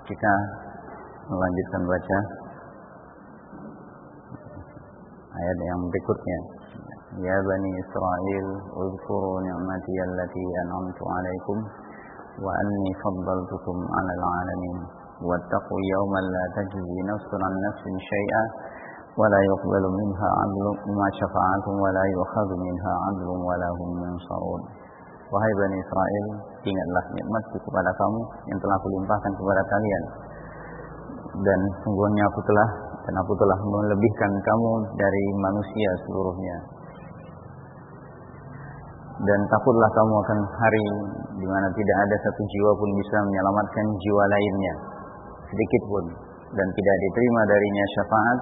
Kita melanjutkan baca ayat yang berikutnya. Ya Bani Israel, uzkuru ni'mati allati an'amtu 'alaikum wa anni faddaltukum 'alal 'alamin. Wattaqu yawman la tajzi nafsun 'an nafsin syai'an wa la yuqbalu minha 'adlun ma syafa'atun wa la yu'khadhu minha 'adlun wa la hum yunsarun. Wahai Bani Israel, ingatlah nikmatku kepada kamu yang telah kulimpahkan kepada kalian. Dan sungguhnya aku telah melebihkan kamu dari manusia seluruhnya. Dan takutlah kamu akan hari di mana tidak ada satu jiwa pun bisa menyelamatkan jiwa lainnya sedikit pun, dan tidak diterima darinya syafaat,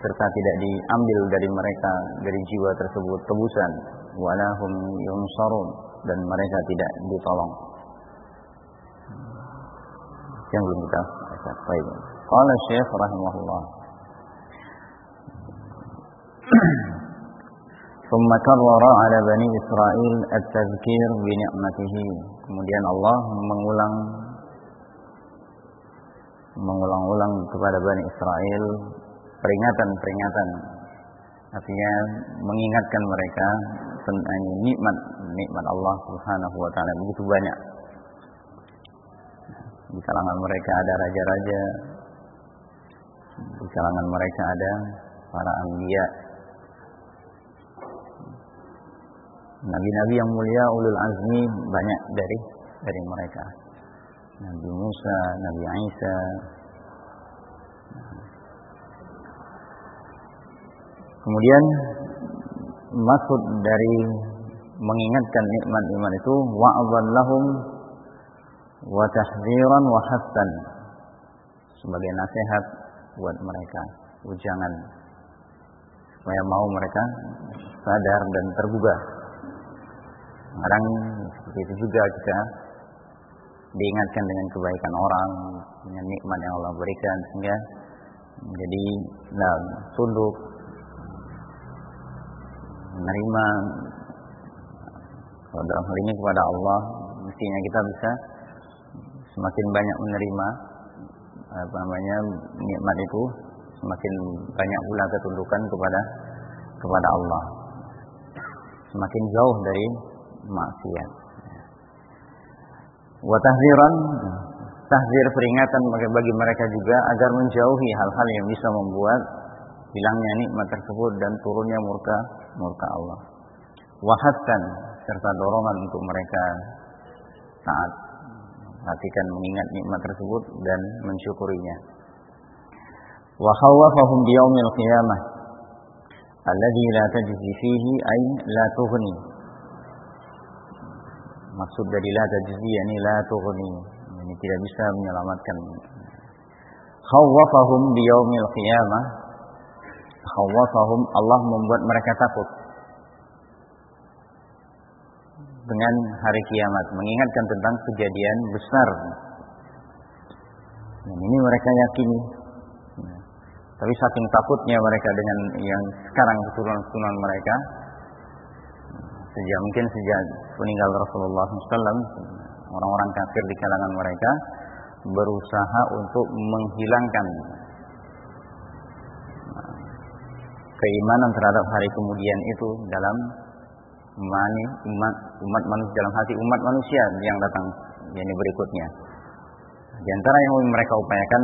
serta tidak diambil dari mereka, dari jiwa tersebut, tebusan. Walahum yunsarun, dan mereka tidak ditolong. Yang belum kita baca. Baik. Qala Syekh rahimahullah. ثم كرر على بني إسرائيل التذكير بنعمته. Kemudian Allah mengulang-ulang kepada Bani Israel peringatan-peringatan, artinya mengingatkan mereka tentang nikmat Allah Subhanahu wa taala begitu banyak. Di kalangan mereka ada raja-raja, di kalangan mereka ada para anbiya, nabi-nabi yang mulia, ulul azmi, banyak dari mereka. Nabi Musa, Nabi Isa. Kemudian maksud dari mengingatkan nikmat-nikmat itu wa'adhan lahum wa tahdziran wa hassan, sebagai nasihat buat mereka, ujangan supaya mau mereka sadar dan tergugah. Kadang seperti itu juga kita diingatkan dengan kebaikan orang, dengan nikmat yang Allah berikan, sehingga menjadi tunduk, menerima. Kalau dalam hal ini kepada Allah, mestinya kita bisa semakin banyak menerima nikmat itu, semakin banyak pula ketundukan kepada Allah, semakin jauh dari maksiat. Wa tahdziran, tahdzir peringatan bagi mereka juga agar menjauhi hal-hal yang bisa membuat hilangnya nikmat tersebut dan turunnya murka Allah. Wa hassan, serta dorongan untuk mereka taat, perhatikan, mengingat nikmat tersebut dan mensyukurinya. Wa khawwafahum biyaumil qiyamah alladzi la tajzi fihi ay la tughni. Maksud dari la tajzi yakni la tughni, ini tidak bisa menyelamatkan. Khawwafahum biyaumil qiyamah, khawwafahum, Allah membuat mereka takut dengan hari kiamat, mengingatkan tentang kejadian besar. Dan ini mereka yakini. Tapi saking takutnya mereka dengan yang sekarang keturunan mereka, sejak meninggal Rasulullah SAW, orang-orang kafir di kalangan mereka berusaha untuk menghilangkan keimanan terhadap hari kemudian itu dalam umat manusia, dalam hati umat manusia yang datang yakni berikutnya. Di antara yang mereka upayakan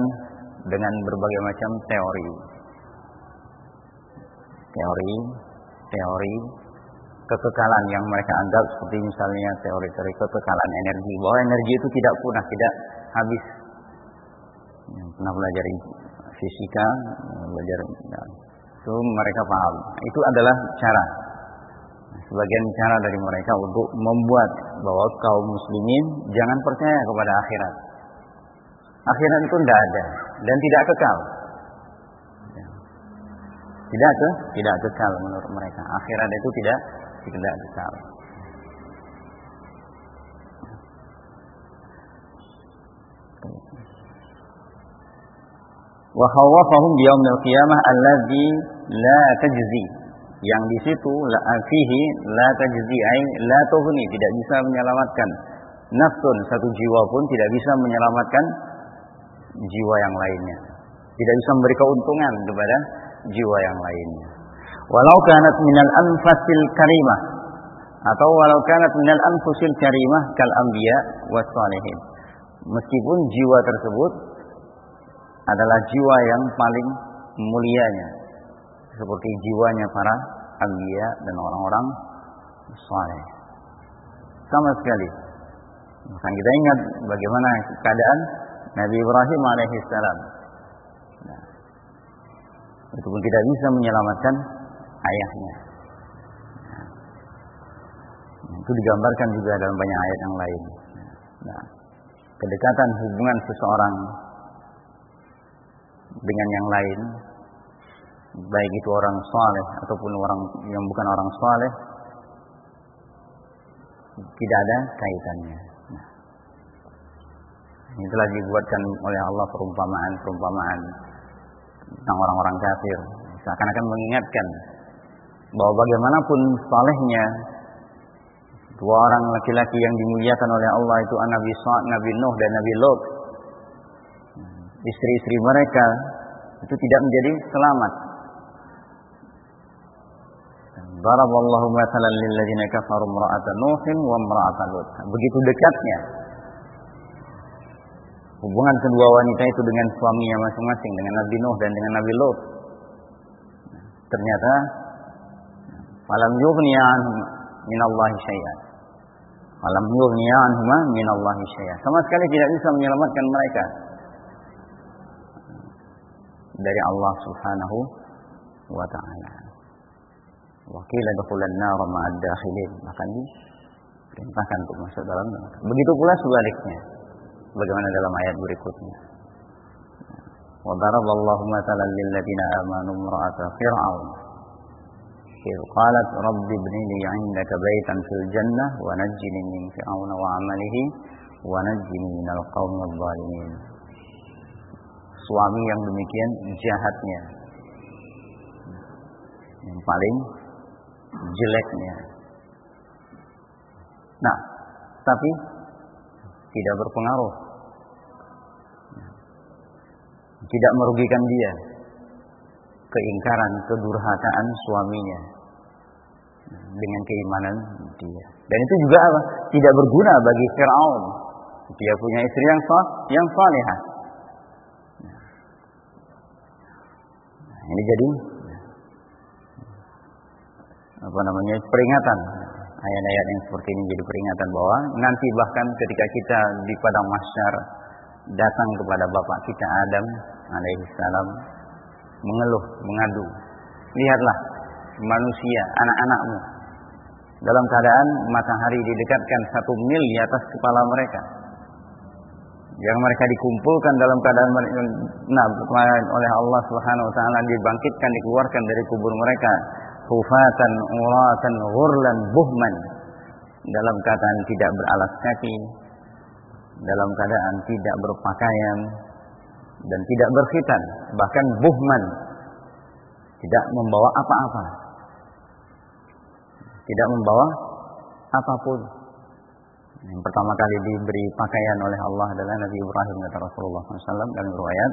dengan berbagai macam teori kekekalan yang mereka anggap, seperti misalnya teori-teori kekekalan energi, bahwa energi itu tidak punah, tidak habis. Yang pernah belajar fisika, itu mereka paham. Itu adalah sebagian cara dari mereka untuk membuat bahwa kaum muslimin jangan percaya kepada akhirat. Akhirat itu tidak ada dan tidak kekal. Tidak kekal menurut mereka. Akhirat itu tidak kekal. Wa khawwafahum biyaumil qiyamah alladzi la tajzi, yang di situ fihi la tajzi ay la tughni, tidak bisa menyelamatkan nafsun, satu jiwa pun tidak bisa menyelamatkan jiwa yang lainnya. Tidak bisa memberi keuntungan kepada jiwa yang lainnya. Walau kanat minal anfasil karimah, atau walau kanat minal anfusil karimah kal anbiya was salihin. Meskipun jiwa tersebut adalah jiwa yang paling mulianya, seperti jiwanya para anbiya dan orang-orang saleh. Sama sekali. Maka kita ingat bagaimana keadaan Nabi Ibrahim alaihissalam. Nah, itu pun tidak bisa menyelamatkan ayahnya. Nah, itu digambarkan juga dalam banyak ayat yang lain. Nah, kedekatan hubungan seseorang dengan yang lain, baik itu orang saleh ataupun orang yang bukan orang saleh, tidak ada kaitannya. Nah, ini telah dibuatkan oleh Allah perumpamaan tentang orang-orang kafir, seakan-akan mengingatkan bahwa bagaimanapun salehnya dua orang laki-laki yang dimuliakan oleh Allah itu Nabi Nuh dan Nabi Lot, istri-istri mereka itu tidak menjadi selamat. Daraballahu mathalan lil ladzina kafaru imra'atan Nuhin wa imra'atan Lut. Begitu dekatnya hubungan kedua wanita itu dengan suaminya masing-masing, dengan Nabi Nuh dan dengan Nabi Lot. Ternyata falam yughniya anhum minallahi syai'an. Falam yughniya anhuma minallahi syai'an. Sama sekali tidak bisa menyelamatkan mereka dari Allah Subhanahu wa ta'ala. Wa qila dukhulan nar ma'ad dakhilin. Maka diperintahkan untuk masuk dalam neraka. Begitu pula sebaliknya, bagaimana dalam ayat berikutnya. Wa daraballahu mathalan lil ladzina amanu imra'ata fir'aun idh qalat rabbi ibni li 'indaka baitan fil jannah wa najjini min fir'auna wa 'amalihi wa najjini minal qaumidh dhalimin. Suami yang demikian jahatnya, yang paling jeleknya. Nah, tapi tidak berpengaruh, tidak merugikan dia keingkaran, kedurhakaan suaminya dengan keimanan dia. Dan itu juga apa? Tidak berguna bagi Fir'aun. Dia punya istri yang salihah. Ini jadi peringatan. Ayat-ayat yang seperti ini jadi peringatan bahwa nanti bahkan ketika kita di padang mahsyar datang kepada bapak kita Adam alaihissalam mengeluh, mengadu, lihatlah manusia, anak-anakmu dalam keadaan matahari didekatkan 1 mil di atas kepala mereka, yang mereka dikumpulkan dalam keadaan oleh Allah Subhanahu wa taala dibangkitkan, dikeluarkan dari kubur mereka hufatan uratan ghurlan buhman, dalam keadaan tidak beralas kaki, dalam keadaan tidak berpakaian dan tidak berkhitan, bahkan buhman, tidak membawa apa-apa, tidak membawa apapun. Yang pertama kali diberi pakaian oleh Allah adalah Nabi Ibrahim, kata Rasulullah SAW dalam riwayat.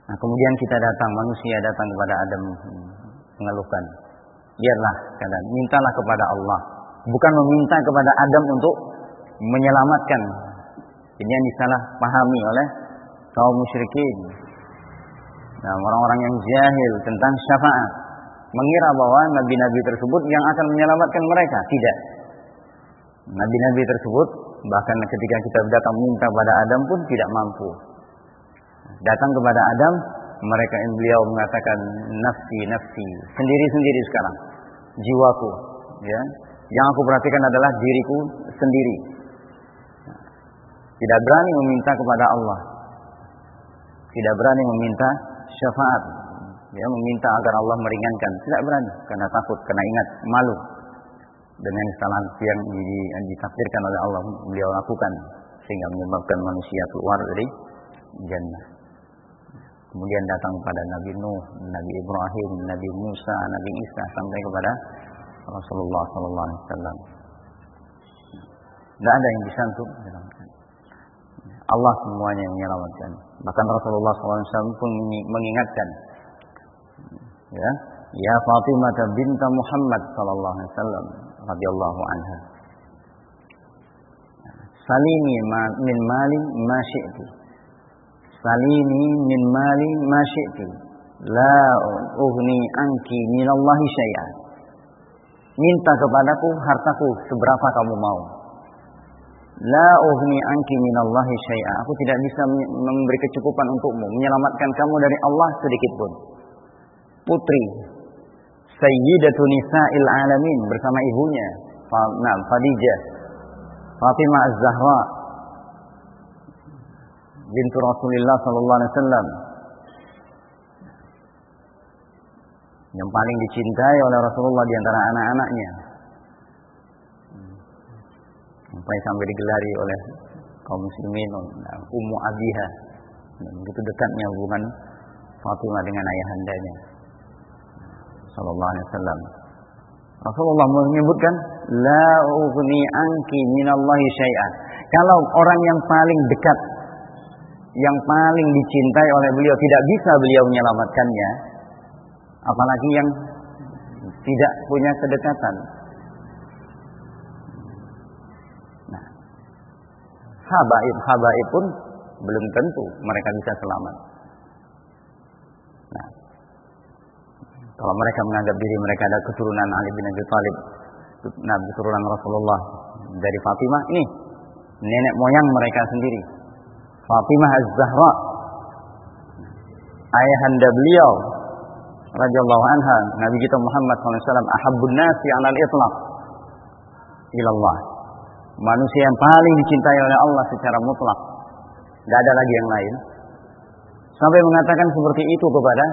Nah, kemudian kita datang, manusia datang kepada Adam mengeluhkan, biarlah kalian mintalah kepada Allah, bukan meminta kepada Adam untuk menyelamatkan. Ini yang disalah pahami oleh kaum musyrikin. Nah, orang-orang yang jahil tentang syafaat mengira bahwa nabi-nabi tersebut yang akan menyelamatkan mereka. Tidak. Nabi-nabi tersebut bahkan ketika kita datang minta kepada Adam pun tidak mampu. Datang kepada Adam, beliau mengatakan nafsi, nafsi, sendiri-sendiri sekarang, jiwaku, ya. Yang aku perhatikan adalah diriku sendiri. Tidak berani meminta kepada Allah, tidak berani meminta syafaat, ya, meminta agar Allah meringankan, tidak berani karena takut, karena ingat malu dengan kesalahan yang ditakdirkan oleh Allah beliau lakukan sehingga menyebabkan manusia keluar dari jannah. Kemudian datang kepada Nabi Nuh, Nabi Ibrahim, Nabi Musa, Nabi Isa, sampai kepada Rasulullah SAW. Tidak ada yang bisa untuk menyelamatkan. Allah semuanya yang menyelamatkan. Bahkan Rasulullah SAW pun mengingatkan, ya, ya Fatimah binta Muhammad sallallahu alaihi wasallam radhiyallahu anha, salini min mali ma syi'ti, salini min mali ma syi'ti, la ughni anki minallahi syai'an. Minta kepadaku hartaku seberapa kamu mau. La ughni anki minallahi syai'an. Aku tidak bisa memberi kecukupan untukmu, menyelamatkan kamu dari Allah sedikit pun. Putri Sayyidatu Nisa'il Alamin bersama ibunya Khadijah Fatimah Az-Zahra bintu Rasulullah sallallahu alaihi wasallam, yang paling dicintai oleh Rasulullah di antara anak-anaknya, sampai digelari oleh kaum muslimin Ummu Abiha. Begitu dekatnya hubungan Fatimah dengan ayahandanya sallallahu alaihi wasallam. Rasulullah menyebutkan la ughni anki minallahi syai'an. Kalau orang yang paling dekat, yang paling dicintai oleh beliau tidak bisa beliau menyelamatkannya, apalagi yang tidak punya kedekatan. Nah, habaib pun belum tentu mereka bisa selamat. Nah, kalau mereka menganggap diri mereka ada keturunan Ali bin Abi Thalib, keturunan Rasulullah dari Fatimah, ini nenek moyang mereka sendiri. Fatimah Az-Zahra, ayahanda beliau radhiyallahu anha, Nabi kita Muhammad SAW, ahabbun nasi 'alal itlaq ilallah. Manusia yang paling dicintai oleh Allah secara mutlak. Tidak ada lagi yang lain. Sampai mengatakan seperti itu kepada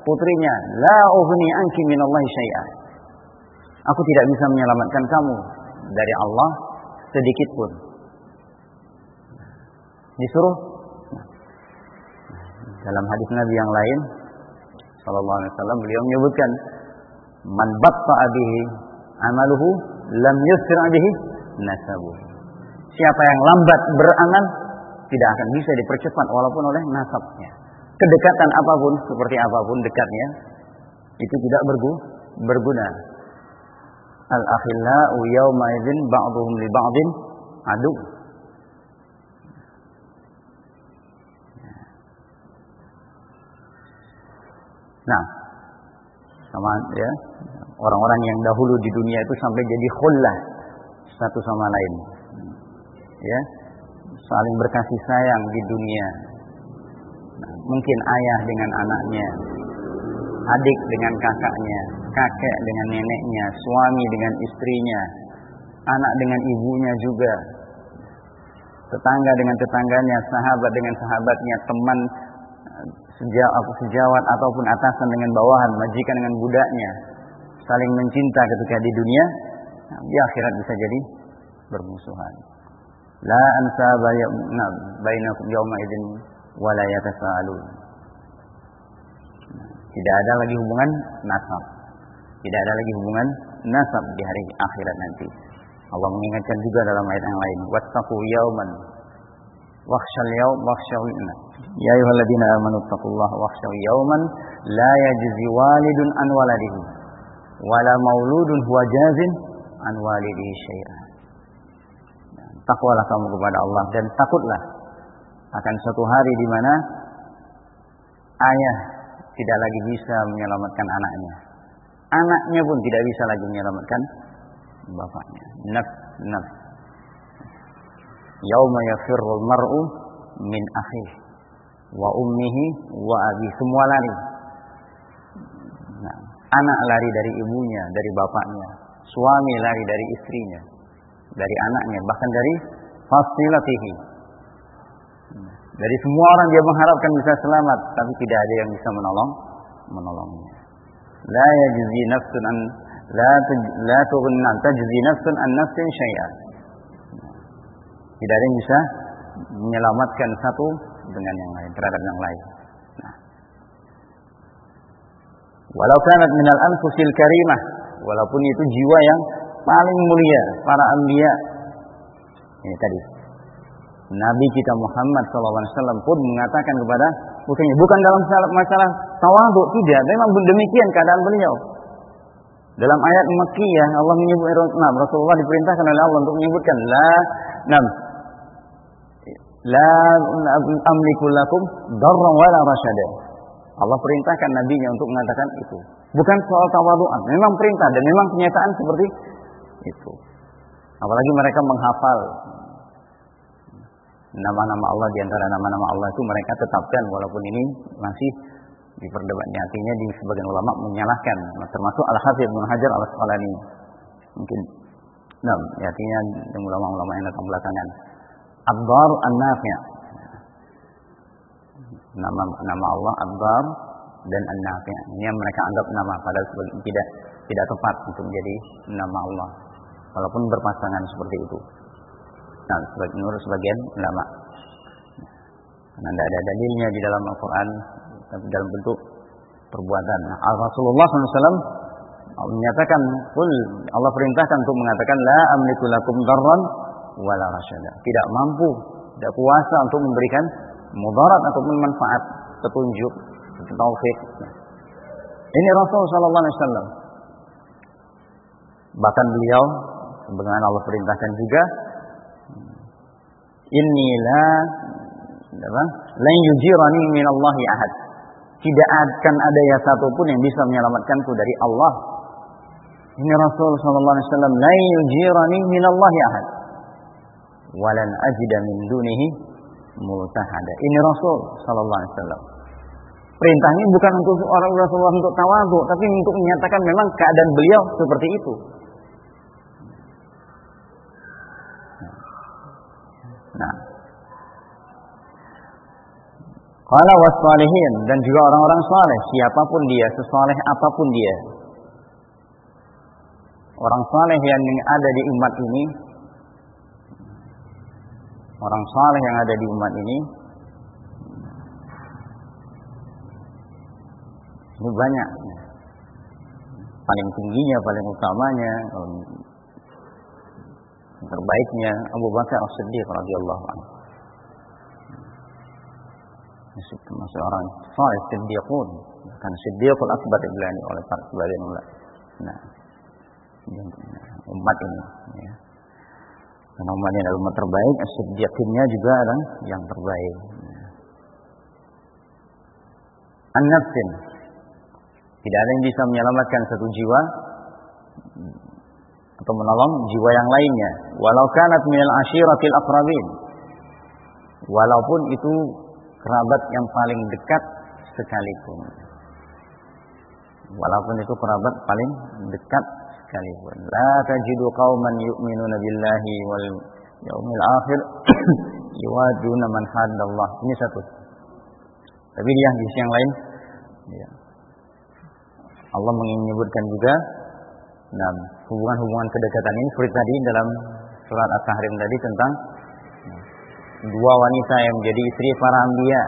putrinya, la ughni anki minallahi syai'an. Aku tidak bisa menyelamatkan kamu dari Allah sedikit pun. Disuruh dalam hadis Nabi yang lain sallallahu alaihi wasallam, beliau menyebutkan, man batta'a bihi amaluhu lam yusri' bihi nasabuh. Siapa yang lambat beramal tidak akan bisa dipercepat walaupun oleh nasabnya. Kedekatan apapun, seperti apapun dekatnya, itu tidak berguna. Al-akhillau yawma idzin ba'dhum li ba'din adu. Nah, sama ya, orang-orang yang dahulu di dunia itu sampai jadi khullah satu sama lain. Ya, saling berkasih sayang di dunia. Nah, mungkin ayah dengan anaknya, adik dengan kakaknya, kakek dengan neneknya, suami dengan istrinya, anak dengan ibunya juga, tetangga dengan tetangganya, sahabat dengan sahabatnya, teman sejawat ataupun atasan dengan bawahan, majikan dengan budaknya, saling mencinta ketika di dunia, di akhirat bisa jadi bermusuhan. La ansaba bainakum yawma idzin wa la yatasaalun. Tidak ada lagi hubungan nasab. Tidak ada lagi hubungan nasab di hari akhirat nanti. Allah mengingatkan juga dalam ayat yang lain, wattaqu yawman wakhshal yawm wakhshal ya ayyuhalladzina amanu taqullaha wakhshal yawman la yajzi walidun an waladihi wala mauludun huwa jazin an walidihi syai'an. Takwalah kamu kepada Allah dan takutlah akan suatu hari di mana ayah tidak lagi bisa menyelamatkan anaknya. Anaknya pun tidak bisa lagi menyelamatkan bapaknya. Nafs. Yauma yafirrul mar'u min akhihi wa ummihi wa abihi. Semua lari. Nah, anak lari dari ibunya, dari bapaknya. Suami lari dari istrinya, dari anaknya, bahkan dari fasilatihi. Dari semua orang dia mengharapkan bisa selamat, tapi tidak ada yang bisa menolongnya. La yajzi nafsun an la tughna tajzi nafsun an nafsin syai'an. Tidak ada yang bisa menyelamatkan satu dengan yang lain, terhadap yang lain. Nah, walau kanat minal anfusil karimah, walaupun itu jiwa yang paling mulia, para anbiya. Ini tadi Nabi kita Muhammad SAW pun mengatakan kepada putranya, bukan dalam masalah tawadhu, tidak, memang demikian keadaan beliau. Dalam ayat Makkiyah Allah menyebut, Rasulullah diperintahkan oleh Allah untuk menyebutkan la amliku lakum darran wala rasyada. Allah perintahkan nabinya untuk mengatakan itu. Bukan soal tawadhu'an, memang perintah dan memang kenyataan seperti itu. Apalagi mereka menghafal nama-nama Allah, di antara nama-nama Allah itu mereka tetapkan, walaupun ini masih diperdebatkan. Artinya di sebagian ulama menyalahkan, termasuk Al-Hafidz Ibnu Hajar Al-Asqalani. Mungkin artinya ulama-ulama yang datang belakangan. Ad-Dar An-Nafi'. Nama Allah Ad-Dar dan An-Nafi'. Ini yang mereka anggap nama, padahal tidak tepat untuk menjadi nama Allah, walaupun berpasangan seperti itu. Menurut sebagian ulama, karena tidak ada dalilnya di dalam Al-Quran, tapi dalam bentuk perbuatan. Rasulullah SAW menyatakan, Allah perintahkan untuk mengatakan, la amliku lakum darran wala rasyada. Tidak mampu, tidak kuasa untuk memberikan mudarat ataupun manfaat, petunjuk, taufik. Ini Rasul sallallahu alaihi wasallam. Bahkan beliau sebagaimana Allah perintahkan juga, inni lan yujirani minallahi ahad. Tidak akan ada ya satupun yang bisa menyelamatkanku dari Allah. Ini Rasul sallallahu alaihi wasallam, la yujirani minallahi ahad. Walan ajida min dunihi multahada. Ini Rasul sallallahu alaihi wasallam. Perintahnya bukan untuk orang Rasulullah untuk tawadhu, tapi untuk menyatakan memang keadaan beliau seperti itu. Qala was-salihin, dan juga orang-orang saleh, siapapun dia, sesaleh apapun dia. Orang saleh yang ada di umat ini, orang saleh yang ada di umat ini banyak. Paling tingginya, paling utamanya, terbaiknya Abu Bakar As-Siddiq radhiyallahu anhu. Masih orang saleh, siddiqun, kan siddiqul akbar dibilani oleh para sebagian ulama. Umat ini, ya. Karena umat ini adalah umat terbaik, as-siddiqinnya juga adalah yang terbaik. An-nafsin, tidak ada yang bisa menyelamatkan satu jiwa atau menolong jiwa yang lainnya, walau kanat minal ashiratil aqrabin, walaupun itu kerabat yang paling dekat sekalipun. Walaupun itu kerabat paling dekat sekalipun. La tajidu qauman yu'minuna billahi wal yaumil akhir yuwaduna man haddallah. Ini satu. Tapi dia di sisi yang lain, ya, Allah menyebutkan juga hubungan-hubungan kedekatan ini seperti tadi dalam surat At-Tahrim tadi tentang dua wanita yang menjadi istri para anbiya.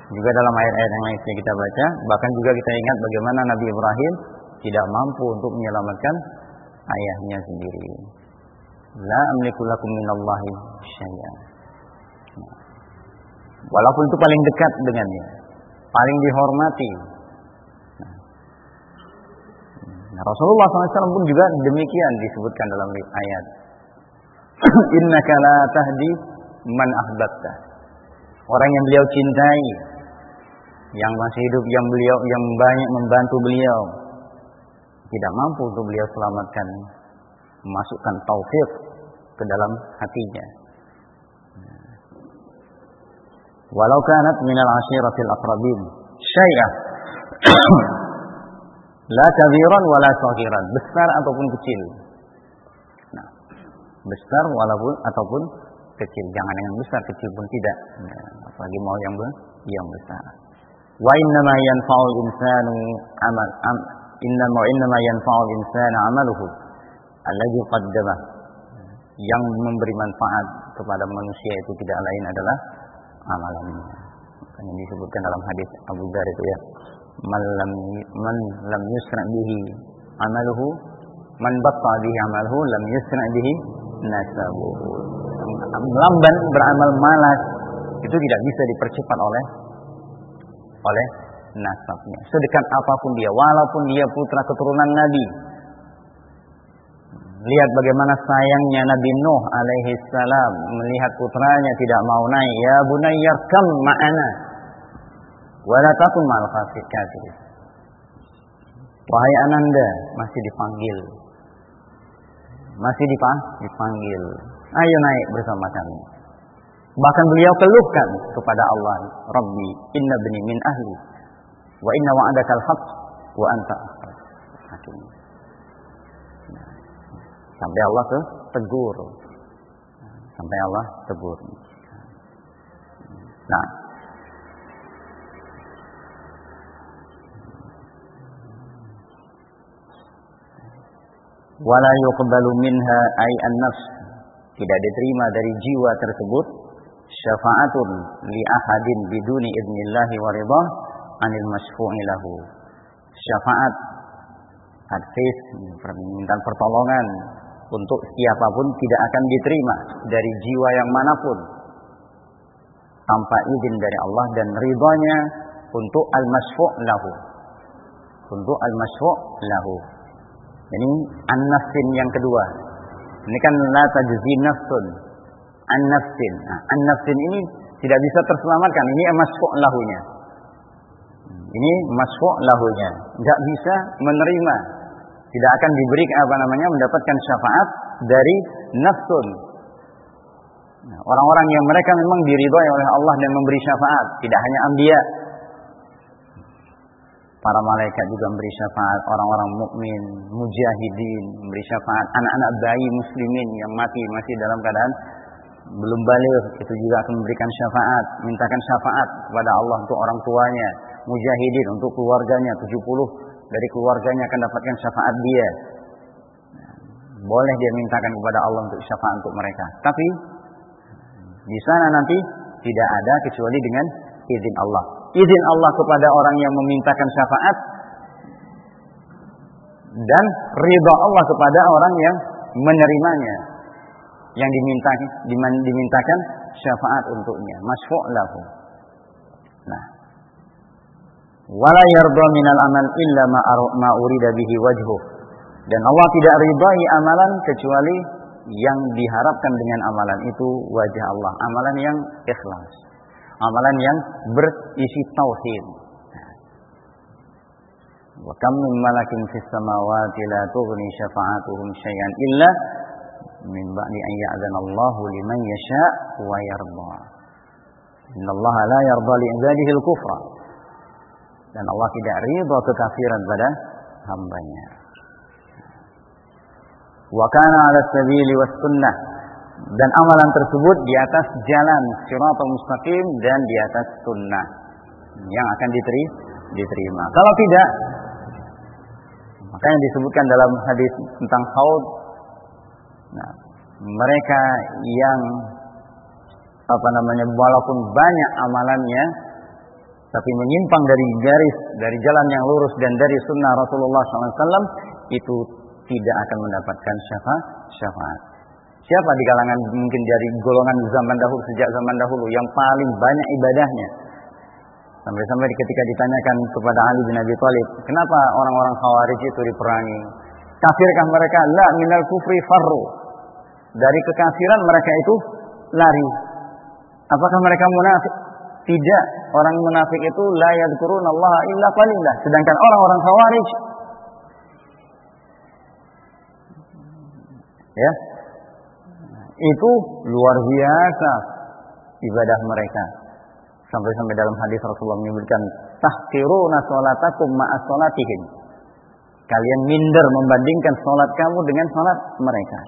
Juga dalam ayat-ayat yang lain kita baca, bahkan juga kita ingat bagaimana Nabi Ibrahim tidak mampu untuk menyelamatkan ayahnya sendiri. La amliku lakum minallahi syai'an. Walaupun itu paling dekat dengannya, paling dihormati. Rasulullah SAW pun juga demikian disebutkan dalam ayat. Innaka la tahdi man ahbabta. Orang yang beliau cintai, yang masih hidup, yang banyak membantu beliau, tidak mampu untuk beliau selamatkan, memasukkan taufik ke dalam hatinya. Walau kanat minal ashiratil aqrabin syai'ah la kabiran wala saghiran, besar ataupun kecil. Besar ataupun kecil, jangan yang besar, kecil pun tidak. Apalagi mau yang besar. Wa innama yanfa'ul insanu innama yanfa'ul insana 'amaluhu alladhi qaddama. Yang memberi manfaat kepada manusia itu tidak lain adalah amalannya. Yang disebutkan dalam hadis Abu Dzar itu, ya, man lam yusra bihi amaluhu, man batta bihi amaluhu lam yusra bihi nasabuhu. Lamban beramal malas itu tidak bisa dipercepat oleh nasabnya. Sedekat apapun dia, walaupun dia putra keturunan Nabi. Lihat bagaimana sayangnya Nabi Nuh alaihi salam melihat putranya tidak mau naik. Ya bunayya kam ma'ana wa la takun ma'al kafirin. Wahai ananda, masih dipanggil. Ayo naik bersama kami. Bahkan beliau keluhkan kepada Allah, Rabbi, inna bani min ahli, wa inna wa'adakal haqq, wa anta hakim. Sampai Allah tegur. Nah, wala yuqbalu minha ay an-nafs, tidak diterima dari jiwa tersebut syafa'atun li ahadin biduni idnillahi wa ridha anil masyfu'i lahu. Syafaat, advis, permintaan pertolongan untuk siapapun tidak akan diterima dari jiwa yang manapun tanpa izin dari Allah dan ridhanya untuk al-masyfu' lahu. Ini an-nafsin yang kedua. Ini kan la tajzi nafsun an-nafsin. Nah, an-nafsin ini tidak bisa terselamatkan. Ini masyfu' lahunya. Enggak bisa menerima. Tidak akan diberi mendapatkan syafaat dari nafsun. Nah, orang-orang yang mereka memang diridhai oleh Allah dan memberi syafaat, tidak hanya anbiya. Para malaikat juga memberi syafaat, orang-orang mukmin, mujahidin memberi syafaat, anak-anak bayi muslimin yang mati masih dalam keadaan belum baligh itu juga akan memberikan syafaat, mintakan syafaat kepada Allah untuk orang tuanya, mujahidin untuk keluarganya, 70 dari keluarganya akan dapatkan syafaat dia. Boleh dia mintakan kepada Allah untuk syafaat untuk mereka. Tapi di sana nanti tidak ada kecuali dengan izin Allah. Izin Allah kepada orang yang memintakan syafaat dan ridha Allah kepada orang yang menerimanya, yang dimintakan syafaat untuknya, masyfu' lahu. Nah, wala yarda minal amal illa ma urida bihi wajhuh. Dan Allah tidak ridai amalan kecuali yang diharapkan dengan amalan itu wajah Allah, amalan yang ikhlas, amalan yang berisi tauhid. Wa kam min malakin fis samawati la tughni syafa'atuhum syai'an illa min ba'di an ya'zana Allahu liman yasha' wa yarda. Innallaha la yarda li 'ibadihi al-kufra. Dan Allah tidak ridha kekafiran pada hambanya. Wa kana 'ala sabili was sunnah, dan amalan tersebut di atas jalan shiratal mustaqim dan di atas sunnah yang akan diterima. Kalau tidak, maka yang disebutkan dalam hadis tentang haud, nah, mereka yang walaupun banyak amalannya tapi menyimpang dari jalan yang lurus dan dari sunnah Rasulullah SAW, itu tidak akan mendapatkan syafaat. Siapa di kalangan mungkin dari golongan sejak zaman dahulu yang paling banyak ibadahnya? Sampai-sampai ketika ditanyakan kepada Ali bin Abi Thalib, kenapa orang-orang Khawarij itu diperangi? Kafirkah mereka? La minal kufri farru. Dari kekafiran mereka itu lari. Apakah mereka munafik? Tidak. Orang munafik itu la yadhkurunallaha illa qalila. Sedangkan orang-orang Khawarij, ya, itu luar biasa ibadah mereka. Sampai-sampai dalam hadis Rasulullah menyebutkan tahqiruna sholatakum ma'a sholatihim. Kalian minder membandingkan sholat kamu dengan sholat mereka.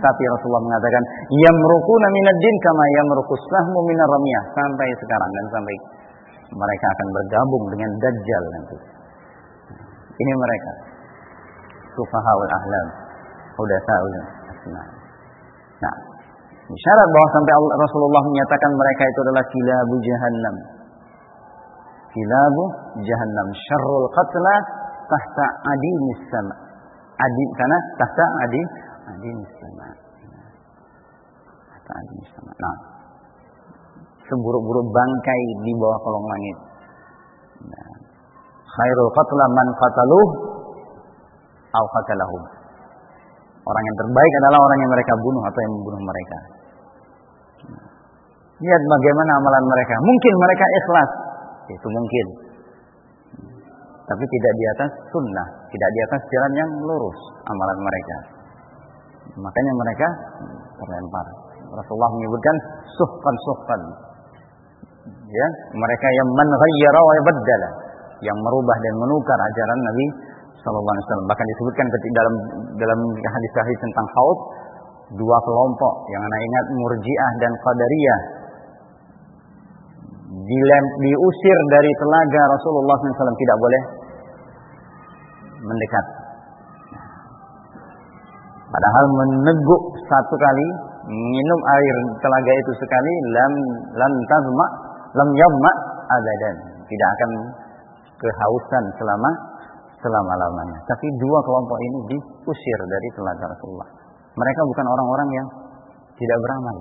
Tapi Rasulullah mengatakan yamruquna minad din kama yamruqus sahmu minar ramiyah, sampai sekarang dan sampai mereka akan bergabung dengan Dajjal nanti. Ini mereka sufahaul ahlam, hudatsaul asma. Nah, isyarat bahwa sampai Rasulullah menyatakan mereka itu adalah kilabu jahannam. Kilabu jahannam, syarrul qatla tahta adimis sama. Adi, karena tahta Nah, seburuk-buruk bangkai di bawah kolong langit. Nah, khairul qatla man qataluh aw qatalahum. Orang yang terbaik adalah orang yang mereka bunuh atau yang membunuh mereka. Nah, lihat bagaimana amalan mereka. Mungkin mereka ikhlas, itu mungkin. Tapi tidak di atas sunnah, tidak di atas jalan yang lurus amalan mereka. Makanya mereka terlempar. Rasulullah menyebutkan suhqan. Ya, mereka yang man ghayyara wa baddala, yang merubah dan menukar ajaran Nabi sallallahu alaihi wasallam. Bahkan disebutkan dalam hadis-hadis tentang haud, dua kelompok yang ana ingat, Murji'ah dan Qadariyah, diusir dari telaga Rasulullah SAW, tidak boleh mendekat. Padahal meneguk satu kali, minum air telaga itu sekali, lam yamma abadan, tidak akan kehausan selama-lamanya. Tapi dua kelompok ini diusir dari telaga Rasulullah. Mereka bukan orang-orang yang tidak beramal,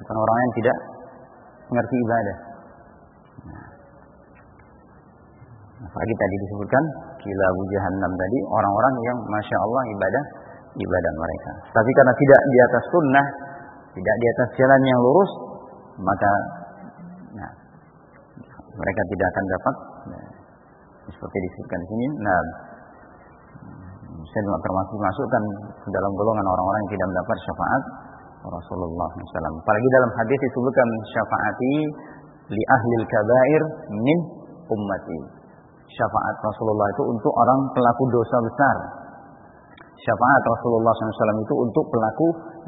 bukan orang yang tidak mengerti ibadah. Apalagi tadi disebutkan kilabu jahannam tadi, orang-orang yang masya Allah ibadah mereka. Tapi karena tidak di atas sunnah, tidak di atas jalan yang lurus, maka mereka tidak akan dapat seperti disebutkan di sini. Nah, saya juga termasuk masukkan ke dalam golongan orang-orang yang tidak mendapat syafaat Rasulullah SAW. Apalagi dalam hadis disebutkan syafaati li ahlil kabair min ummati. Syafaat Rasulullah itu untuk orang pelaku dosa besar. Syafaat Rasulullah SAW itu untuk pelaku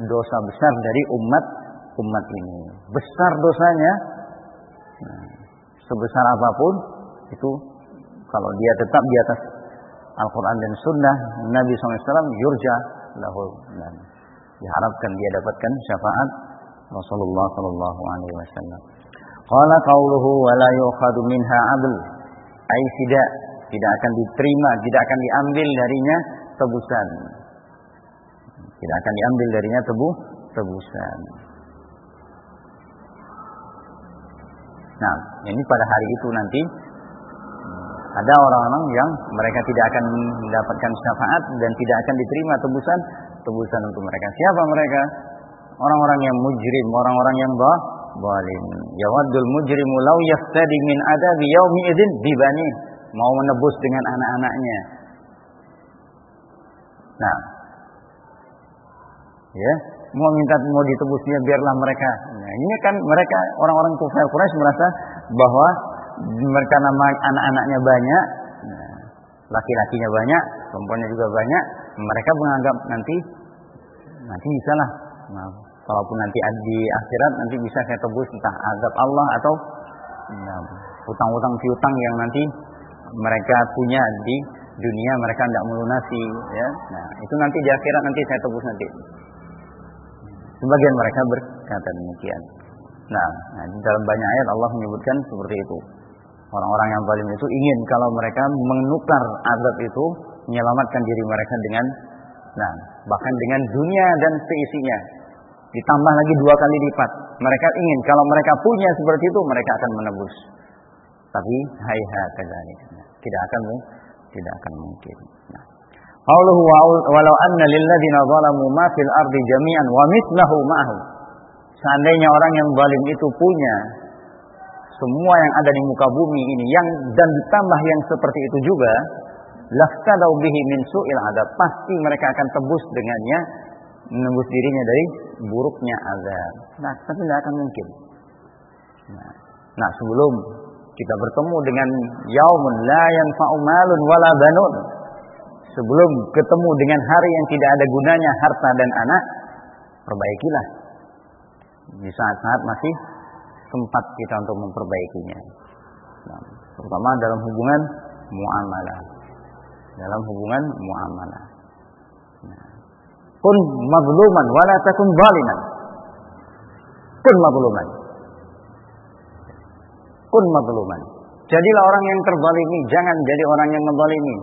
dosa besar dari umat ini. Besar dosanya, sebesar apapun itu, kalau dia tetap di atas Al-Quran dan Sunnah Nabi SAW, yurja lahu, dan diharapkan dia dapatkan syafaat Rasulullah SAW. Qala qauluhu wa la yukhadu minha 'adl, ai tidak akan diterima, tidak akan diambil darinya tebusan. Tidak akan diambil darinya tebusan. Nah, ini pada hari itu nanti ada orang-orang yang mereka tidak akan mendapatkan syafaat dan tidak akan diterima tebusan untuk mereka. Siapa mereka? Orang-orang yang mujrim, orang-orang yang zalim. Yawaddul mujrimu law yaftadi min adabi yaumi idzin bi bani, mau menebus dengan anak-anaknya. Nah, ya, mau ditebusnya biarlah mereka. Nah, ini kan mereka orang-orang kafir Quraisy merasa bahwa mereka nama anak-anaknya banyak, laki-lakinya banyak, perempuannya juga banyak, mereka menganggap nanti bisa lah. Nah, kalaupun nanti di akhirat nanti bisa saya tebus entah azab Allah atau hutang-hutang piutang yang nanti mereka punya di dunia mereka tidak melunasi, ya. Nah, itu nanti di akhirat nanti saya tebus nanti. Sebagian mereka berkata demikian. Nah, dalam banyak ayat Allah menyebutkan seperti itu. Orang-orang yang zalim itu ingin kalau mereka menukar azab itu, menyelamatkan diri mereka dengan bahkan dengan dunia dan seisinya, ditambah lagi 2 kali lipat. Mereka ingin kalau mereka punya seperti itu, mereka akan menebus. Tapi hayhata dzalik, tidak akan mungkin. Qauluhu walau anna lil ladzina zalamu ma fil ardi jami'an wa mithluhu ma'ahu. Seandainya orang yang zalim itu punya semua yang ada di muka bumi ini dan ditambah yang seperti itu juga, laftadau bihi min su'il adab, pasti mereka akan tebus dengannya, menembus dirinya dari buruknya azab. Nah, tapi tidak akan mungkin. Nah, sebelum kita bertemu dengan yaumun la yanfa'u malun wala banun, sebelum ketemu dengan hari yang tidak ada gunanya harta dan anak, perbaikilah di saat-saat masih sempat kita untuk memperbaikinya. Nah, terutama dalam hubungan muamalah. Kun mazluman wala takun zaliman. Kun mazluman. Jadilah orang yang terzalimi, jangan jadi orang yang menzalimi.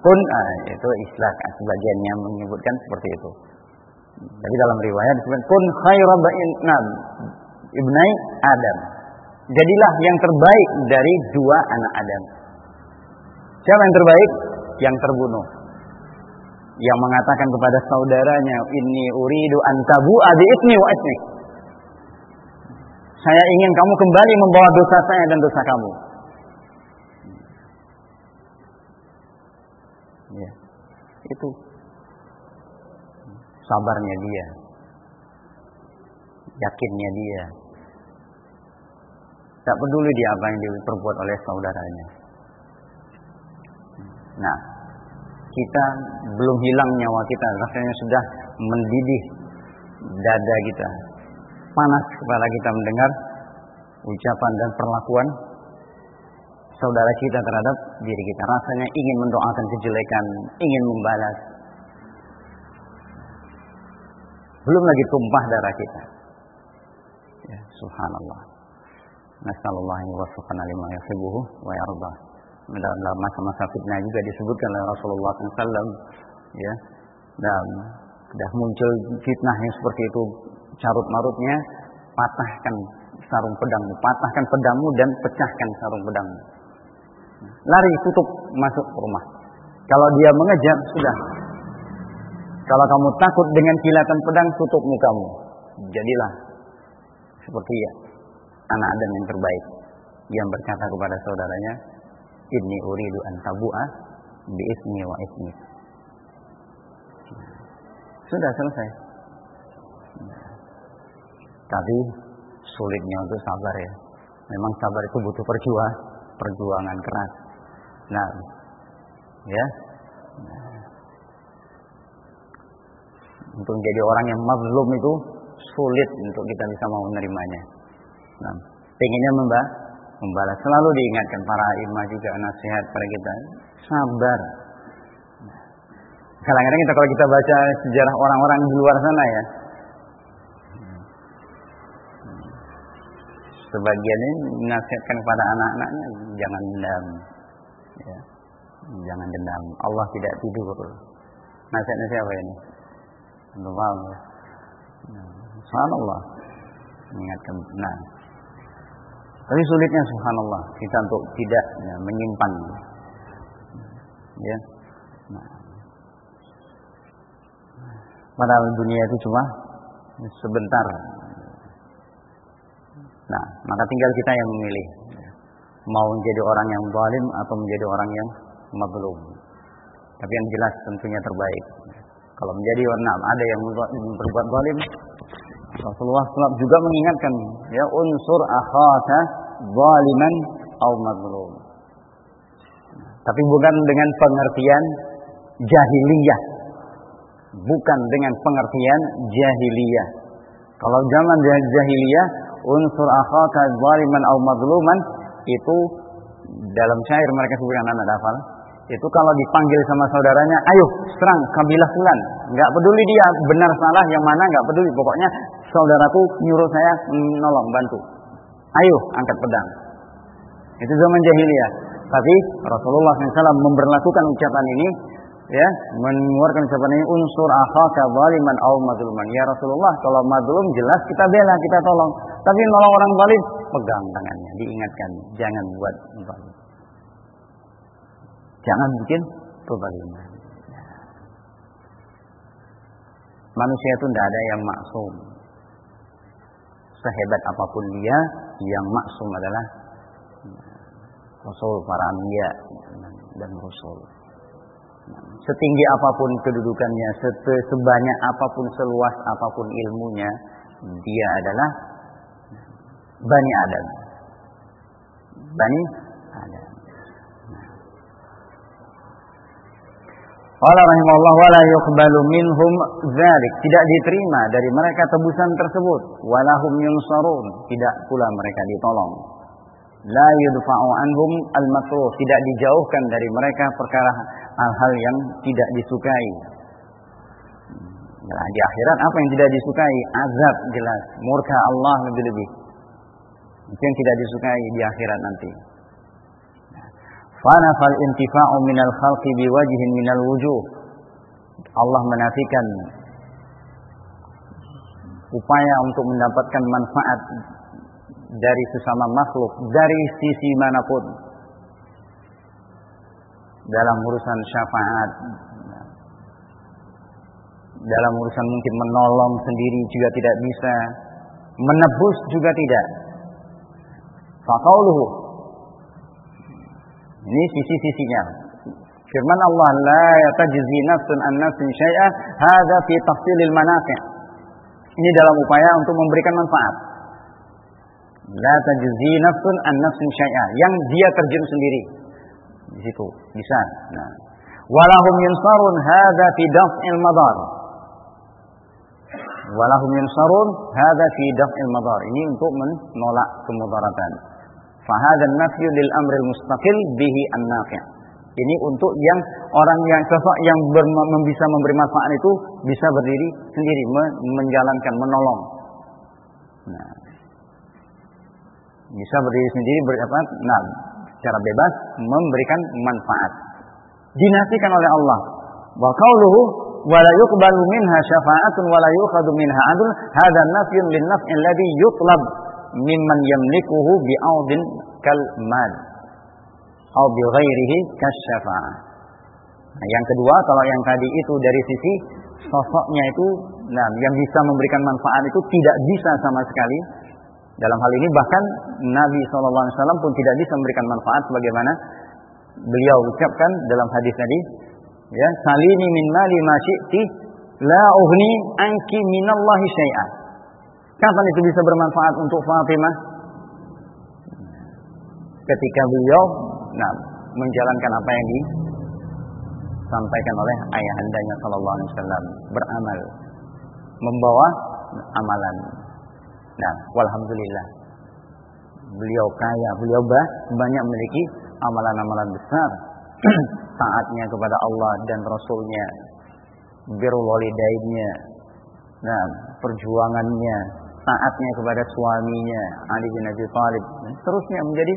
Kun, itu istilah sebagian yang menyebutkan seperti itu. Tapi dalam riwayat disebutkan kun khaira ibnai Adam. Jadilah yang terbaik dari dua anak Adam. Siapa yang terbaik? Yang terbunuh. Yang mengatakan kepada saudaranya, inni uridu an tabu'a bi itsmi wa itsmi. Saya ingin kamu kembali membawa dosa saya dan dosa kamu. Ya, itu sabarnya dia, yakinnya dia. Tak peduli dia apa yang diperbuat oleh saudaranya. Nah, kita belum hilang nyawa kita, rasanya sudah mendidih dada kita, panas kepala kita mendengar ucapan dan perlakuan saudara kita terhadap diri kita. Rasanya ingin mendoakan kejelekan, ingin membalas. Belum lagi tumpah darah kita. Ya, subhanallah. Nasallallahu alaihi wasallam lima yuhibbuhu wa yarda. Dalam masa-masa fitnah juga disebutkan oleh Rasulullah SAW, ya, dan sudah muncul fitnah yang seperti itu, carut marutnya, patahkan sarung pedangmu, patahkan pedangmu dan pecahkan sarung pedangmu. Lari, tutup, masuk ke rumah. Kalau dia mengejar, sudah. Kalau kamu takut dengan kilatan pedang, tutup mukamu. Jadilah seperti ya anak Adam yang terbaik, yang berkata kepada saudaranya, inni uridu an tabu'a bi ismi wa ismi. Sudah selesai. Tapi sulitnya untuk sabar ya. Memang sabar itu butuh perjuangan keras. Nah, ya. Untuk menjadi orang yang mazlum itu sulit untuk kita bisa mau menerimanya. Nah, pengennya membalas. Selalu diingatkan para imam juga nasihat pada kita, sabar. Kadang-kadang kalau kita baca sejarah orang-orang di luar sana ya, sebagian ini menasihatkan kepada anak-anaknya, jangan dendam, ya, jangan dendam. Allah tidak tidur. Nasihatnya siapa ini? Allah. Subhanallah, mengingatkan benar. Tapi sulitnya subhanallah kita untuk tidak menyimpan, ya. Padahal dunia itu cuma sebentar. Nah, maka tinggal kita yang memilih, mau menjadi orang yang zalim atau menjadi orang yang mazlum. Tapi yang jelas tentunya terbaik. Kalau menjadi ada yang berbuat zalim, Rasulullah SAW juga mengingatkan, ya, unsur akhaka zaliman aw mazlum. Tapi bukan dengan pengertian jahiliyah. Bukan dengan pengertian jahiliyah. Kalau zaman jahiliyah, unsur akhaka zaliman aw mazluman itu dalam syair mereka sebutkan, anak hafal. Itu kalau dipanggil sama saudaranya, ayo serang kabilah fulan. Enggak peduli dia benar salah yang mana, enggak peduli. Pokoknya saudaraku nyuruh saya nolong, bantu. Ayo angkat pedang. Itu zaman jahiliyah. Tapi Rasulullah SAW memberlakukan ucapan ini, ya, mengeluarkan ucapan ini, unsur akhaka zaliman aw mazluman. Ya Rasulullah, kalau mazlum jelas kita bela, kita tolong. Tapi nolong orang zalim, pegang tangannya, diingatkan, jangan buat zalim. Jangan bikin kezaliman. Manusia itu tidak ada yang maksum. Sehebat apapun dia, yang maksum adalah Rasul, para anbiya dan Rasul. Setinggi apapun kedudukannya, sebanyak apapun, seluas apapun ilmunya, dia adalah Bani Adam. Bani Adam. Qala rahimahullah wala yuqbalu minhum dzalik, tidak diterima dari mereka tebusan tersebut, walahum yunsarun, tidak pula mereka ditolong. La yudfa'u anhum al-makruh, tidak dijauhkan dari mereka perkara hal-hal yang tidak disukai. Nah, di akhirat apa yang tidak disukai? Azab jelas, murka Allah lebih-lebih. Itu yang tidak disukai di akhirat nanti. Fanafal intifa'u minal khalqi biwajhin minal wujuh. Allah menafikan upaya untuk mendapatkan manfaat dari sesama makhluk dari sisi manapun. Dalam urusan syafaat, dalam urusan mungkin menolong sendiri juga tidak bisa, menebus juga tidak. Faqauluhu, ini sisi-sisinya. Firman Allah, la tajzi nafsun an nafsin syai'ah, hadza fi tafsilil manafi'. Ini dalam upaya untuk memberikan manfaat. La tajzi nafsun an nafsin syai'ah, yang dia terjun sendiri. Di situ bisa. Nah, walahum yunsarun hadza fi daf'il madar. Walahum yunsarun hadza fi daf'il madar. Ini untuk menolak kemudaratan. Fa hadza an-nafyu lil amril mustaqil bihi an-nafi'. Ini untuk yang orang yang sosok yang bisa memberi manfaat itu bisa berdiri sendiri, menjalankan, menolong. Nah, bisa berdiri sendiri secara bebas memberikan manfaat. Dinafikan oleh Allah. Wa qauluhu wa la yuqbalu minha syafa'atun wa la yu'khadhu minha 'adl, hadza nafyun lin naf'i alladhi yutlab mimman yamlikuhu bi'audin kal mal atau bi ghairihi kasyafa'ah. Nah, yang kedua, kalau yang tadi itu dari sisi sosoknya itu, nah, yang bisa memberikan manfaat itu tidak bisa sama sekali. Dalam hal ini bahkan Nabi SAW pun tidak bisa memberikan manfaat sebagaimana beliau ucapkan dalam hadis tadi, ya, salini min mali ma syi'ti la ughni anki minallahi syai'an. Kapan itu bisa bermanfaat untuk Fatimah? Ketika beliau menjalankan apa yang disampaikan oleh ayahandanya sallallahu alaihi wasallam, beramal, membawa amalan. Nah, walhamdulillah, beliau kaya, beliau banyak memiliki amalan-amalan besar. Taatnya kepada Allah dan Rasulnya, birrul walidainnya, nah, perjuangannya, taatnya kepada suaminya Ali bin Abi Thalib, dan seterusnya menjadi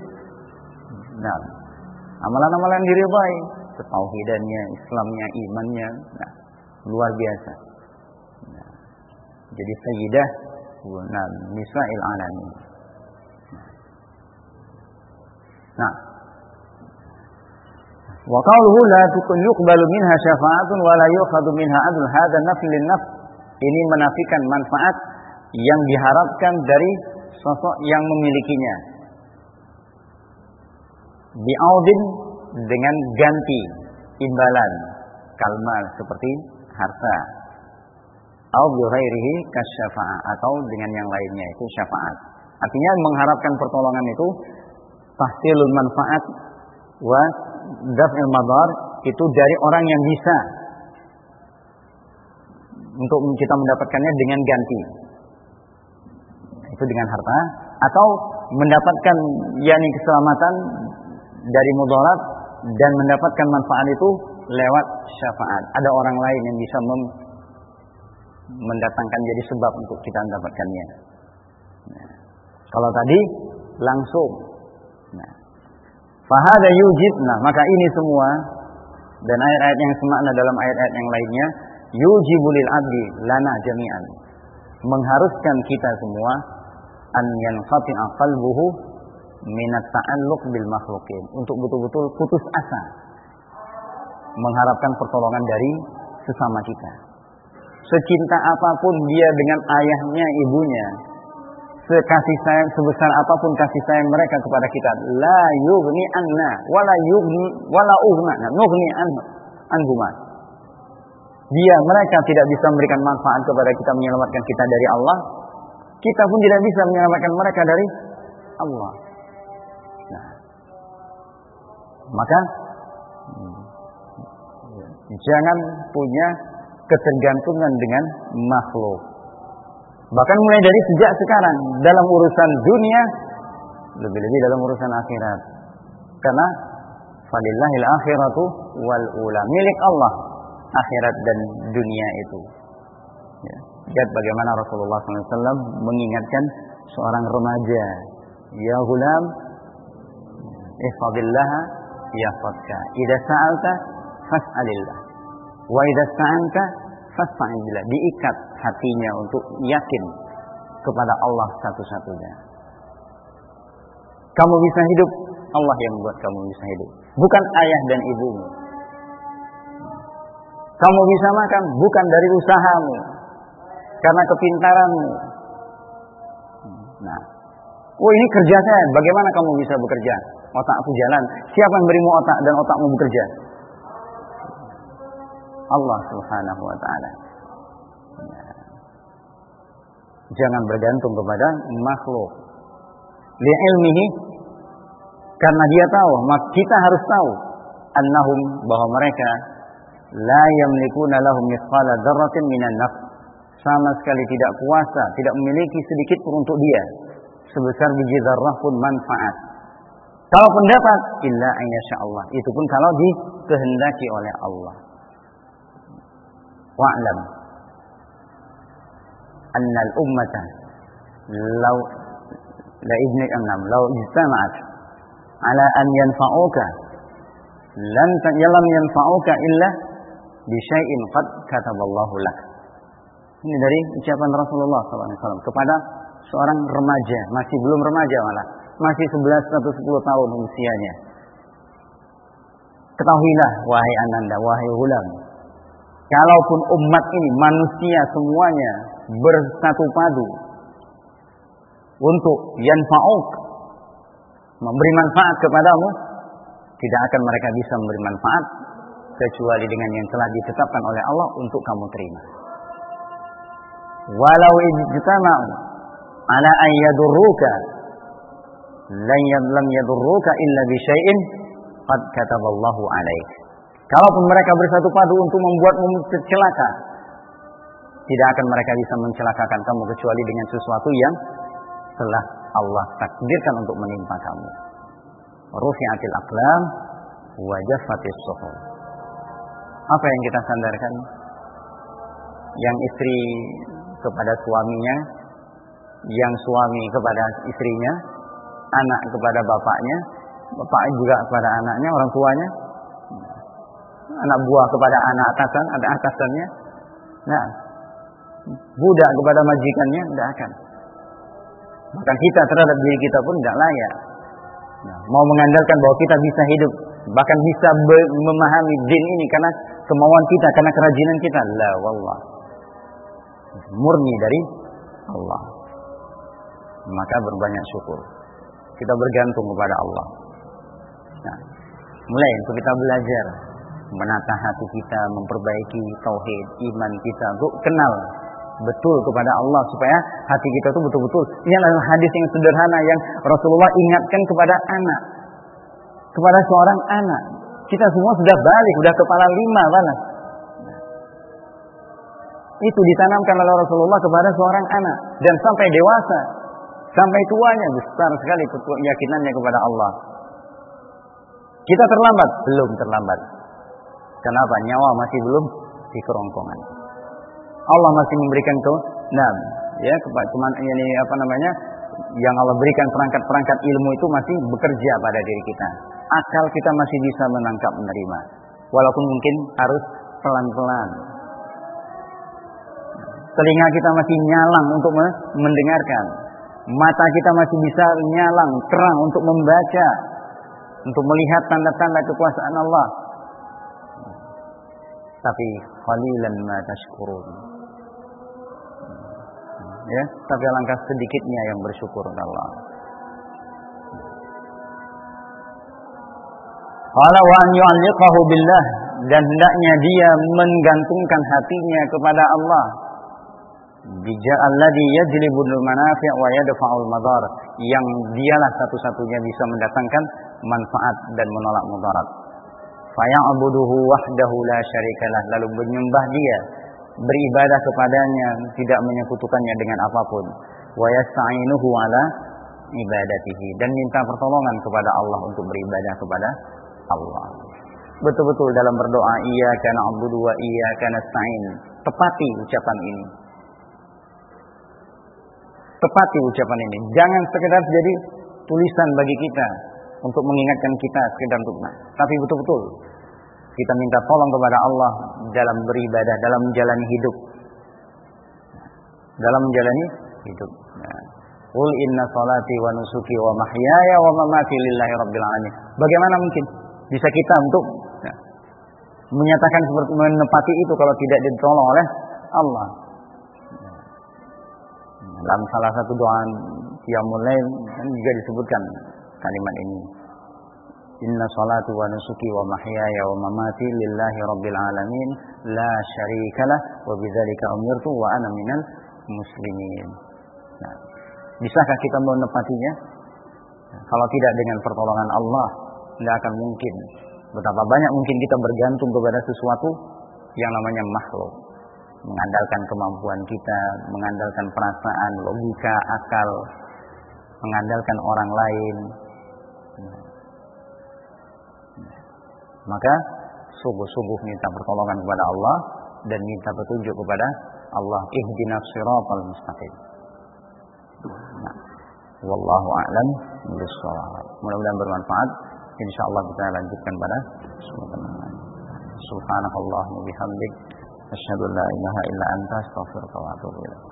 amalan-amalan diridhai, ketauhidannya, Islamnya, imannya, luar biasa. Jadi sayyidah nisa'il alamin. Wa qawluhu la yuqbalu minha syafa'atun wa la yu'khadhu minha 'adl, hadza nafy lin-nafs. Ini menafikan manfaat yang diharapkan dari sosok yang memilikinya. Bi'audin, dengan ganti, imbalan, kalmal seperti harta. Au bi ghairihi kasyafa'ah, atau dengan yang lainnya itu syafaat. Artinya mengharapkan pertolongan itu tahsilul manfaat wa daf'il madar, itu dari orang yang bisa untuk kita mendapatkannya dengan ganti. Itu dengan harta, atau mendapatkan yakni keselamatan dari mudarat dan mendapatkan manfaat itu lewat syafaat. Ada orang lain yang bisa mendatangkan jadi sebab untuk kita mendapatkannya. Nah, kalau tadi langsung. Nah, fahada yujib. Nah, maka ini semua dan ayat-ayat yang semakna dalam ayat-ayat yang lainnya, yujibulil abdi lana jami'an, mengharuskan kita semua an yanqati'a qalbuhu minat ta'alluq bil makhluqin, untuk betul-betul putus asa mengharapkan pertolongan dari sesama kita. Secinta apapun dia dengan ayahnya, ibunya, sekasih sayang, sebesar apapun kasih sayang mereka kepada kita, la yughni anna wala ughna nughni anhuma. Mereka tidak bisa memberikan manfaat kepada kita, menyelamatkan kita dari Allah. Kita pun tidak bisa menyelamatkan mereka dari Allah. Nah, maka jangan punya ketergantungan dengan makhluk. Bahkan mulai dari sejak sekarang dalam urusan dunia, lebih-lebih dalam urusan akhirat. Karena falillahil akhiratu wal ula, milik Allah akhirat dan dunia itu. Ya. Lihat bagaimana Rasulullah SAW mengingatkan seorang remaja, ya gulam, ihfadillah yahfazka. Idza sa'alta fas'alillah. Wa idza sta'anta fasta'in billah. Diikat hatinya untuk yakin kepada Allah satu-satunya. Kamu bisa hidup, Allah yang membuat kamu bisa hidup, bukan ayah dan ibumu. Kamu bisa makan bukan dari usahamu, karena kepintaranmu. Nah, ini kerja saya. Bagaimana kamu bisa bekerja? Otakku jalan. Siapa yang berimu otak dan otakmu bekerja? Allah Subhanahu wa ta'ala. Jangan bergantung kepada makhluk. Li'ilmihi, karena dia tahu, maka kita harus tahu annahum, bahwa mereka la yamlikuna lahum mithqala dzarratin minan nafs, sama sekali tidak kuasa, tidak memiliki sedikit pun untuk dia sebesar biji zarrah pun manfaat. Kalaupun dapat, illa an yasha Allah, itu pun kalau dikehendaki oleh Allah. Wa'lam anna al-ummata law ijtama'at ala an yanfa'uka lam yanfa'uka illa bi syai'in qad kataballahu lak. Ini dari ucapan Rasulullah SAW kepada seorang remaja, masih belum remaja malah, masih 11 atau 10 tahun usianya. Ketahuilah wahai ananda, wahai gulam, kalaupun umat ini, manusia semuanya bersatu padu untuk yanfa'uk, memberi manfaat kepadamu, tidak akan mereka bisa memberi manfaat kecuali dengan yang telah ditetapkan oleh Allah untuk kamu terima. Walau ijtama'u ala an yadurruka lam yadurruka illa bi syai'in qad kataballahu alaik. Kalaupun mereka bersatu padu untuk membuatmu celaka, tidak akan mereka bisa mencelakakan kamu kecuali dengan sesuatu yang telah Allah takdirkan untuk menimpa kamu. Rufi'atil aqlam wa jaffatis suhuf. Apa yang kita sandarkan? Yang istri kepada suaminya, yang suami kepada istrinya, anak kepada bapaknya, bapak juga kepada anaknya, orang tuanya, anak buah kepada anak atasan, ada atasannya. Nah, budak kepada majikannya, tidak akan. Bahkan kita terhadap diri kita pun tidak layak. Nah, mau mengandalkan bahwa kita bisa hidup, bahkan bisa memahami din ini karena kemauan kita, karena kerajinan kita. La wallah. Murni dari Allah. Maka berbanyak syukur. Kita bergantung kepada Allah. Nah, mulai untuk kita belajar menata hati kita, memperbaiki tauhid, iman kita, untuk kenal betul kepada Allah supaya hati kita itu betul-betul. Ini adalah hadis yang sederhana yang Rasulullah ingatkan kepada anak, kepada seorang anak. Kita semua sudah balik, sudah kepala 5 balas. Itu ditanamkan oleh Rasulullah kepada seorang anak dan sampai dewasa, sampai tuanya besar sekali keyakinannya kepada Allah. Kita terlambat? Belum terlambat. Kenapa? Nyawa masih belum di kerongkongan. Allah masih memberikan yang Allah berikan perangkat-perangkat ilmu itu masih bekerja pada diri kita. Akal kita masih bisa menangkap, menerima, walaupun mungkin harus pelan-pelan. Telinga kita masih nyalang untuk mendengarkan, mata kita masih bisa nyalang terang untuk membaca, untuk melihat tanda-tanda kekuasaan Allah. Tapi qalilan ma tashkurun. Ya, tapi alangkah sedikitnya yang bersyukur kepada Allah. Qala wa an yu'alliqahu billah, dan hendaknya dia menggantungkan hatinya kepada Allah. Alladhi yajlibul manafi' wa yadfa'ul madar, yang dialah satu-satunya bisa mendatangkan manfaat dan menolak mudarat. Faya'buduhu wahdahu la syarikalah, lalu menyembah dia, beribadah kepadanya, tidak menyekutukannya dengan apapun. Wa yasta'inuhu ala ibadatihi, dan minta pertolongan kepada Allah untuk beribadah kepada Allah. Betul-betul dalam berdoa, iyyaka na'budu wa iyyaka nasta'in, tepati ucapan ini. Tepati ucapan ini. Jangan sekedar jadi tulisan bagi kita, untuk mengingatkan kita, sekedar untuk tapi betul-betul kita minta tolong kepada Allah dalam beribadah, dalam menjalani hidup. Dalam menjalani hidup. Qul inna salati wa nusuki wa mahyaya wa mamati lillahi rabbil alamin. Bagaimana mungkin bisa kita untuk menyatakan seperti menepati itu kalau tidak ditolong oleh Allah? Dalam salah satu doa qiyamul lail kan juga disebutkan kalimat ini. Inna salati wa nusuki wa mahyaya wa mamati lillahi rabbil alamin la syarikalah wa bidzalika umirtu wa ana minal muslimin. Nah, bisakah kita menepatinya? Kalau tidak dengan pertolongan Allah, tidak akan mungkin. Betapa banyak mungkin kita bergantung kepada sesuatu yang namanya makhluk. Mengandalkan kemampuan kita, mengandalkan perasaan, logika, akal, mengandalkan orang lain. Maka sungguh-sungguh minta pertolongan kepada Allah dan minta petunjuk kepada Allah. Ihdinas siratal mustaqim. Nah, wallahu a'lam bishawab. Mudah-mudahan bermanfaat. Insyaallah kita lanjutkan pada subhanakallahumma bihamdik asyhadu an la ilaha illa anta astaghfiruka wa atubu ilaik.